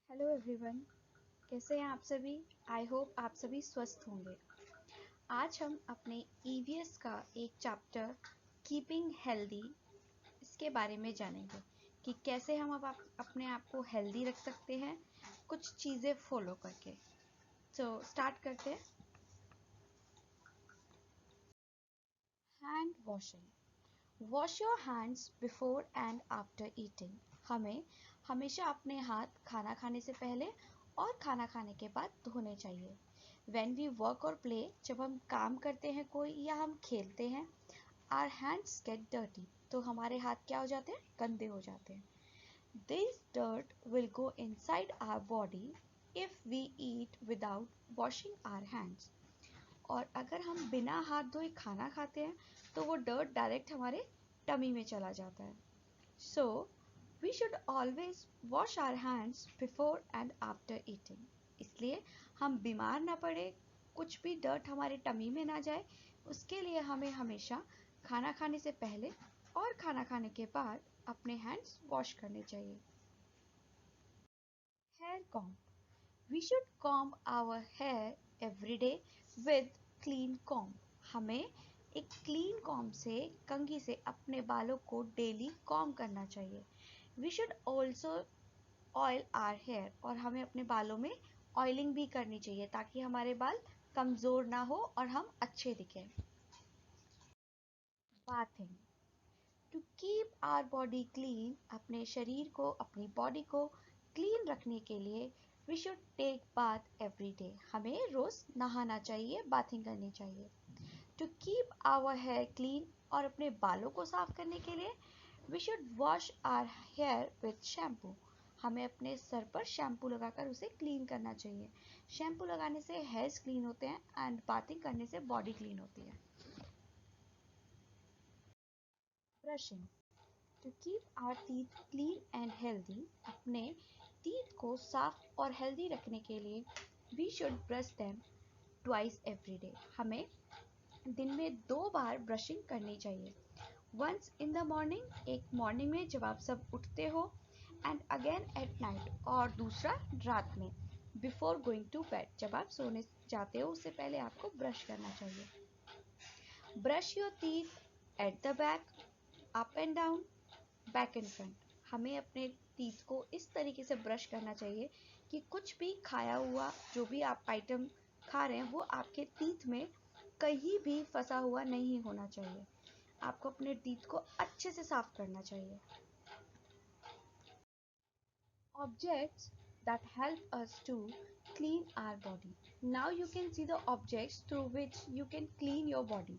Hello everyone, कैसे हैं आप सभी। आई होप आप सभी स्वस्थ होंगे। आज हम अपने ईवीएस का एक चैप्टर कीपिंग हेल्दी इसके बारे में जानेंगे कि कैसे हम अब अपने आप को हेल्दी रख सकते हैं कुछ चीज़ें फॉलो करके। तो स्टार्ट करते हैं। Hand washing. Wash your hands before and after eating. हमें हमेशा अपने हाथ खाना खाने से पहले और खाना खाने के बाद धोने चाहिए। When we work or play, जब हम काम करते हैं कोई या हम खेलते हैं, our hands get dirty, तो हमारे हाथ क्या हो जाते हैं, गंदे हो जाते हैं। This dirt will go inside our body if we eat without washing our hands. और अगर हम बिना हाथ धोए खाना खाते हैं तो वो डर्ट डायरेक्ट हमारे टमी में चला जाता है। So we should always wash our hands before and after eating. इसलिए हम बीमार ना पड़े, कुछ भी डर्ट हमारे टमी में ना जाए, उसके लिए हमें हमेशा खाना खाने से पहले और खाना खाने के बाद अपने हैंड्स वॉश करने चाहिए। Hair comb. We should comb our hair every day with clean comb. हमें एक क्लीन कॉम्ब से, कंघी से अपने बालों को डेली कॉम्ब करना चाहिए। We should also oil our hair, और हमें अपने बालों में ऑयलिंग भी करनी चाहिए ताकि हमारे बाल कमज़ोर ना हो और हम अच्छे दिखें। Bathing. To keep our body clean, अपने शरीर को, अपनी बॉडी को क्लीन रखने के लिए we should take bath every day. हमें रोज नहाना चाहिए, बाथिंग करनी चाहिए। To keep our hair clean, और अपने बालों को साफ करने के लिए we should wash our hair with shampoo. हमें अपने सर पर शैम्पू लगाकर उसे क्लीन करना चाहिए। शैम्पू लगाने से हेयर्स क्लीन होते हैं एंड बाथिंग करने से बॉडी क्लीन होती है। Brushing. To keep our teeth clean and healthy, अपने टीथ को साफ और हेल्दी रखने के लिए we should brush them twice every day. हमें दिन में 2 बार ब्रशिंग करनी चाहिए। वंस इन द मॉर्निंग, एक मॉर्निंग में जब आप सब उठते हो, एंड अगेन एट नाइट, और दूसरा रात में बिफोर गोइंग टू बेड, जब आप सोने जाते हो उससे पहले आपको ब्रश करना चाहिए। Brush your teeth at the back, up and down, back and front. हमें अपने टीथ को इस तरीके से ब्रश करना चाहिए कि कुछ भी खाया हुआ, जो भी आप आइटम खा रहे हैं, वो आपके टीथ में कहीं भी फंसा हुआ नहीं होना चाहिए। आपको अपने टीथ को अच्छे से साफ करना चाहिए। Objects that help us to clean our body. Now you can see the objects through which you can clean your body.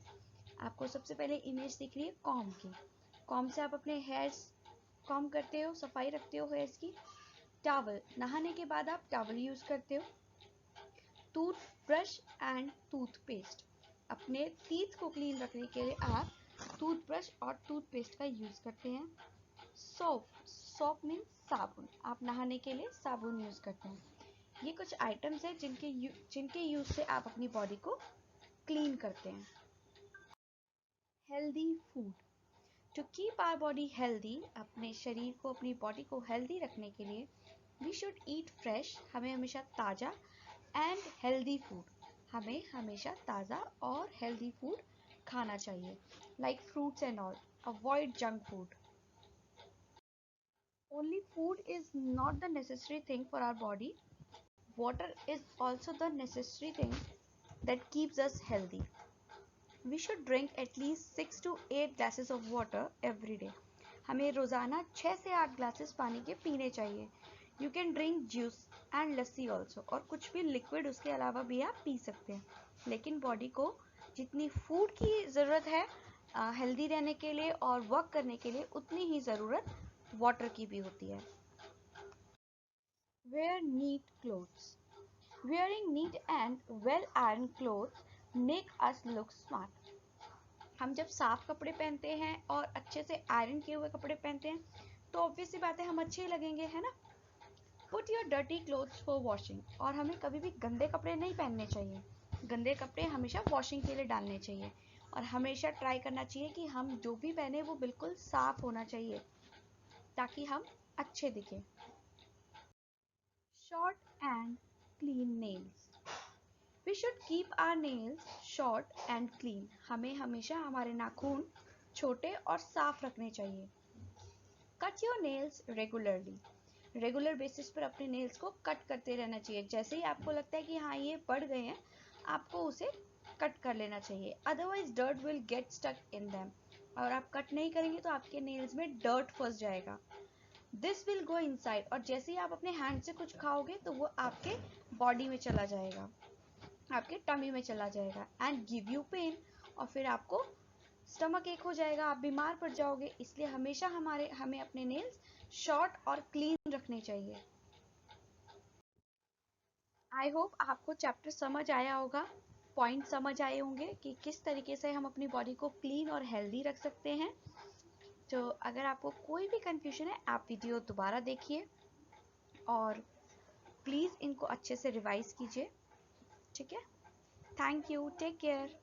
आपको सबसे पहले इमेज दिख रही है कॉम्ब की। कॉम्ब से आप अपने हेयर्स कॉम्ब करते हो, सफाई रखते हो हेयर्स की। टॉवल, नहाने के बाद आप टॉवल यूज करते हो। टूथब्रश एंड टूथपेस्ट, अपने टीथ को क्लीन रखने के लिए आप टूथब्रश और टूथपेस्ट का यूज करते हैं। सोप, सोप मीन्स साबुन, आप नहाने के लिए साबुन यूज करते हैं। ये कुछ आइटम्स हैं जिनके यूज से आप अपनी बॉडी को क्लीन करते हैं। Healthy food. To keep our body healthy, अपने शरीर को, अपनी बॉडी को हेल्दी रखने के लिए वी शुड ईट फ्रेश, हमें हमेशा ताज़ा, एंड हेल्दी फूड, हमें हमेशा ताज़ा और हेल्दी फूड खाना चाहिए, like fruits and all. Avoid junk food. Only food is not the necessary thing for our body. Water is also the necessary thing that keeps us healthy. We should drink at least 6 to 8 glasses of water every day. हमें रोज़ाना 6 से 8 glasses पानी के पीने चाहिए। You can drink juice and lassi also, और कुछ भी लिक्विड उसके अलावा भी आप पी सकते हैं। लेकिन बॉडी को जितनी फूड की ज़रूरत है हेल्दी रहने के लिए और वर्क करने के लिए, उतनी ही ज़रूरत वाटर की भी होती है। Wear neat clothes. Wearing neat and well ironed clothes make us look smart. हम जब साफ कपड़े पहनते हैं और अच्छे से आयरन किए हुए कपड़े पहनते हैं तो ऑब्वियस सी बात है, हम अच्छे ही लगेंगे, है ना। Put your dirty clothes for washing. और हमें कभी भी गंदे कपड़े नहीं पहनने चाहिए। गंदे कपड़े हमेशा वॉशिंग के लिए डालने चाहिए, और हमेशा ट्राई करना चाहिए कि हम जो भी पहने वो बिल्कुल साफ होना चाहिए ताकि हम अच्छे दिखें। Short and clean nails. We should keep our nails short and clean. हमें हमेशा हमारे नाखून छोटे और साफ रखने चाहिए. Cut your nails regularly. Regular basis पर अपने नेल्स को कट करते रहना चाहिए. जैसे ही आपको लगता है कि हाँ ये बढ़ गए हैं, आपको उसे कट कर लेना चाहिए. Otherwise dirt will get stuck in them. और आप कट नहीं करेंगे तो आपके नेल्स में डर्ट फंस जाएगा. This will go inside. और जैसे ही आप अपने हैंड से कुछ खाओगे तो वो आपके बॉडी में चला जाएगा, आपके टमी में चला जाएगा एंड गिव यू पेन. और फिर आपको स्टमक एक हो जाएगा, आप बीमार पड़ जाओगे. इसलिए हमेशा हमें अपने नेल्स शॉर्ट और क्लीन रखने चाहिए. आई होप आपको चैप्टर समझ आया होगा, पॉइंट समझ आए होंगे कि किस तरीके से हम अपनी बॉडी को क्लीन और हेल्दी रख सकते हैं. तो अगर आपको कोई भी कंफ्यूजन है, आप वीडियो दोबारा देखिए और प्लीज़ इनको अच्छे से रिवाइज कीजिए. ठीक है. Thank you. Take care.